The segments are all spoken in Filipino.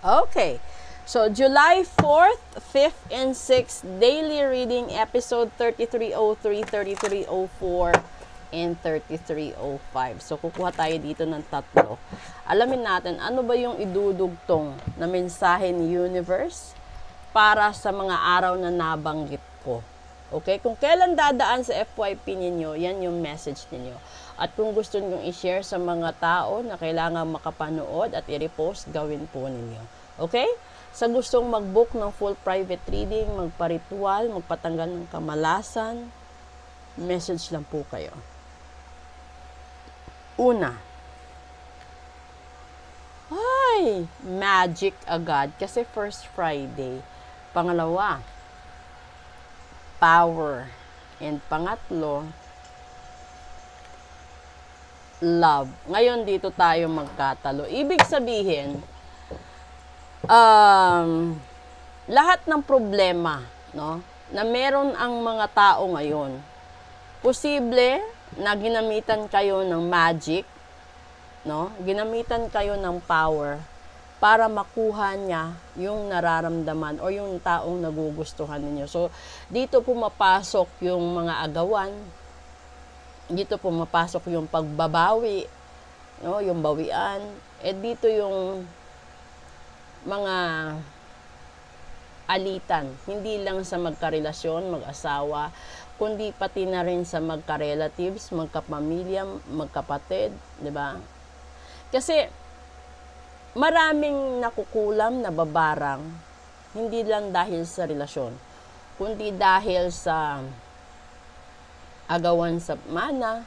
Okay. So, July 4th, 5th, and 6th, daily reading, episode 3303, 3304, and 3305. So, kukuha tayo dito ng tatlo. Alamin natin, ano ba yung idudugtong na mensahe ni Universe para sa mga araw na nabanggit ko. Okay? Kung kailan dadaan sa FYP ninyo, yan yung message ninyo. At kung gusto nyo i-share sa mga tao na kailangan makapanood at i-repost, gawin po ninyo. Okay? Sa gustong mag-book ng full private reading, magpa-ritual, magpatanggal ng kamalasan, message lang po kayo. Una, ay, magic agad kasi first Friday. Pangalawa, power. And pangatlo, love. Ngayon dito tayo magkatalo. Ibig sabihin, lahat ng problema, no, na meron ang mga tao ngayon, posible na ginamitan kayo ng magic, no, ginamitan kayo ng power para makuha niya yung nararamdaman o yung taong nagugustuhan ninyo. So, dito pumapasok yung mga agawan, dito pumapasok yung pagbabawi, no, yung bawian, dito yung mga alitan, hindi lang sa magkarelasyon, mag-asawa, kundi pati na rin sa magka-relatives, magkapamilya, magkapatid, di ba? Kasi maraming nakukulam, nababarang, hindi lang dahil sa relasyon, kundi dahil sa agawan sa mana,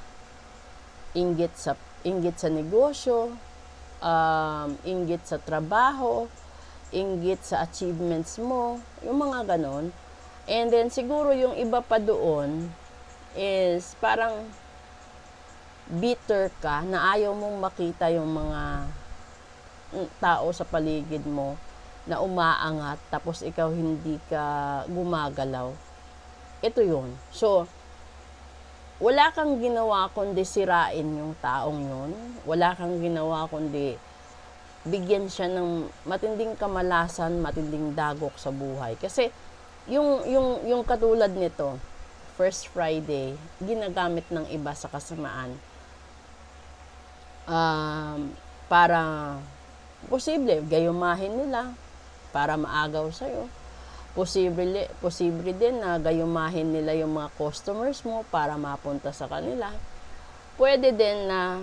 inggit sa negosyo, inggit sa trabaho, inggit sa achievements mo, yung mga ganon. And then, siguro yung iba pa doon is parang bitter ka na ayaw mong makita yung mga tao sa paligid mo na umaangat tapos ikaw hindi ka gumagalaw. Ito yun. So, wala kang ginawa kundi sirain yung taong yun. Wala kang ginawa kundi bigyan siya ng matinding kamalasan, matinding dagok sa buhay. Kasi yung katulad nito, first Friday, ginagamit ng iba sa kasamaan. Para posible gayumahin nila para maagaw sa'yo. Posible din na gayumahin nila yung mga customers mo para mapunta sa kanila. Pwede din na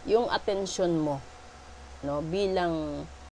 yung atensyon mo, no, bilang